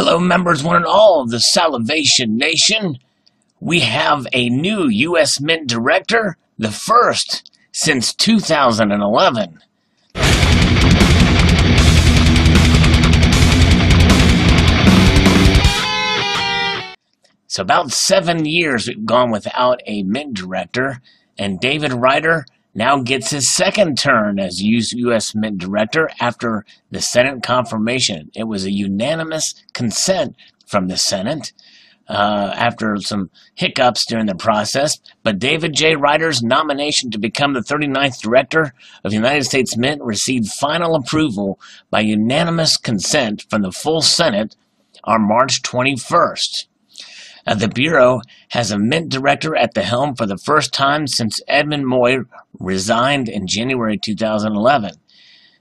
Hello, members, one and all of the Salivation Nation. We have a new U.S. Mint director, the first since 2011. So about 7 years we've gone without a Mint director, and David Ryder now gets his second turn as U.S. Mint director after the Senate confirmation. It was a unanimous consent from the Senate after some hiccups during the process, but David J. Ryder's nomination to become the 39th director of the United States Mint received final approval by unanimous consent from the full Senate on March 21st. The Bureau has a Mint director at the helm for the first time since Edmund Moy resigned in January 2011.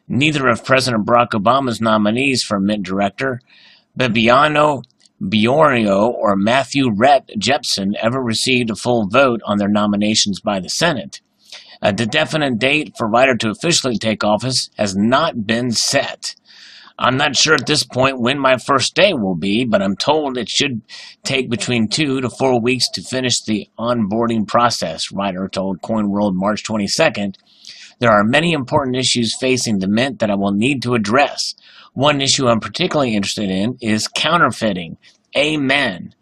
Neither of President Barack Obama's nominees for Mint director, Bibiano Biorio or Matthew Rhett Jepson, ever received a full vote on their nominations by the Senate. The definite date for Ryder to officially take office has not been set. I'm not sure at this point when my first day will be, but I'm told it should take between 2 to 4 weeks to finish the onboarding process, Ryder told CoinWorld March 22nd. There are many important issues facing the Mint that I will need to address. One issue I'm particularly interested in is counterfeiting. Amen.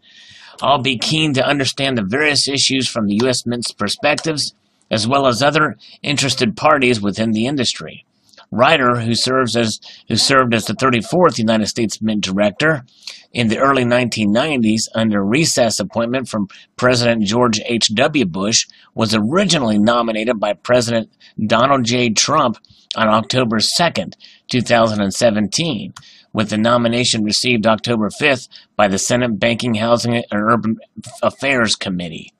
I'll be keen to understand the various issues from the U.S. Mint's perspectives, as well as other interested parties within the industry. Ryder, who served as the 34th United States Mint director in the early 1990s under recess appointment from President George H.W. Bush, was originally nominated by President Donald J. Trump on October 2nd, 2017, with the nomination received October 5th by the Senate Banking, Housing, and Urban Affairs Committee.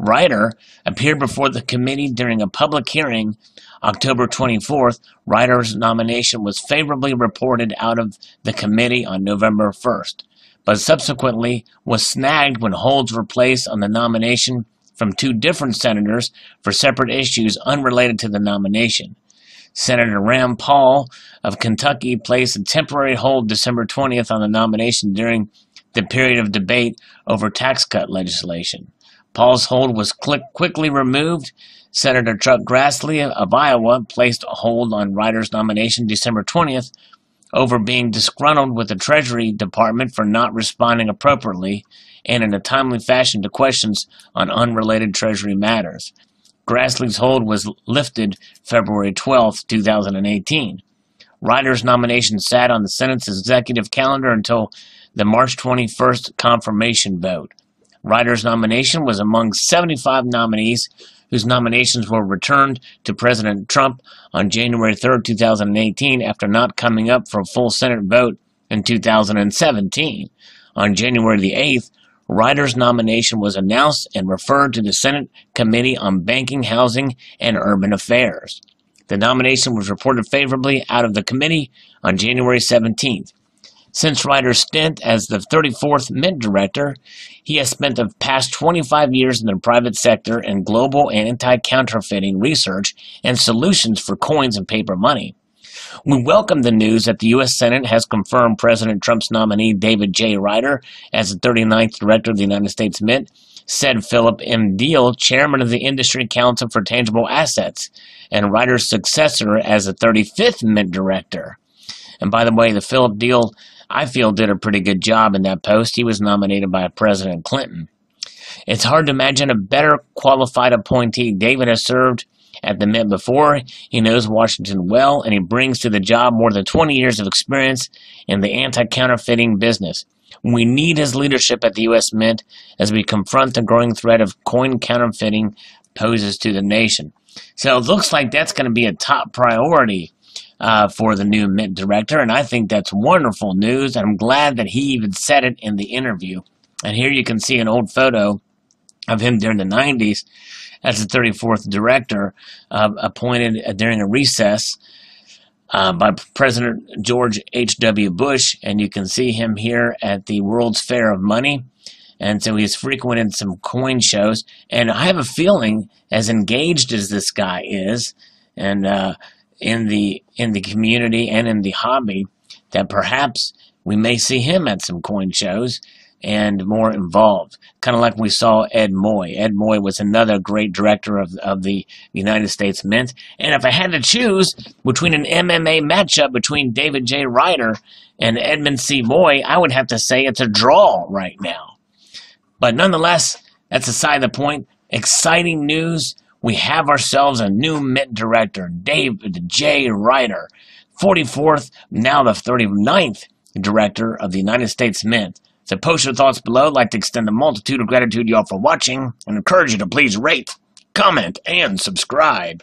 Ryder appeared before the committee during a public hearing October 24th. Ryder's nomination was favorably reported out of the committee on November 1st, but subsequently was snagged when holds were placed on the nomination from two different senators for separate issues unrelated to the nomination. Senator Rand Paul of Kentucky placed a temporary hold December 20th on the nomination during the period of debate over tax cut legislation. Paul's hold was quickly removed. Senator Chuck Grassley of Iowa placed a hold on Ryder's nomination December 20th over being disgruntled with the Treasury Department for not responding appropriately and in a timely fashion to questions on unrelated Treasury matters. Grassley's hold was lifted February 12, 2018. Ryder's nomination sat on the Senate's executive calendar until the March 21st confirmation vote. Ryder's nomination was among 75 nominees whose nominations were returned to President Trump on January 3, 2018 after not coming up for a full Senate vote in 2017. On January the 8th, Ryder's nomination was announced and referred to the Senate Committee on Banking, Housing, and Urban Affairs. The nomination was reported favorably out of the committee on January 17th. Since Ryder's stint as the 34th Mint director, he has spent the past 25 years in the private sector in global anti-counterfeiting research and solutions for coins and paper money. We welcome the news that the U.S. Senate has confirmed President Trump's nominee David J. Ryder as the 39th director of the United States Mint, said Philip M. Deal, chairman of the Industry Council for Tangible Assets, and Ryder's successor as the 35th Mint director. And by the way, the Philip Deal, I feel, did a pretty good job in that post. He was nominated by President Clinton. It's hard to imagine a better qualified appointee. David has served at the Mint before. He knows Washington well, and he brings to the job more than 20 years of experience in the anti-counterfeiting business. We need his leadership at the U.S. Mint as we confront the growing threat of coin counterfeiting poses to the nation. So it looks like that's going to be a top priority for the new Mint director, and I think that's wonderful news. I'm glad that he even said it in the interview. And here you can see an old photo of him during the 90s as the 34th director, appointed during a recess by President George H.W. Bush, and you can see him here at the World's Fair of Money. And so he's frequented some coin shows, and I have a feeling, as engaged as this guy is, and in the community and in the hobby, that perhaps we may see him at some coin shows and more involved. Kind of like we saw Ed Moy. Ed Moy was another great director of the United States Mint. And if I had to choose between an MMA matchup between David J. Ryder and Edmund C. Moy, I would have to say it's a draw right now. But nonetheless, that's aside the point. Exciting news. We have ourselves a new Mint director, David J. Ryder, 44th, now the 39th director of the United States Mint. So post your thoughts below. I'd like to extend a multitude of gratitude to y'all for watching and encourage you to please rate, comment, and subscribe.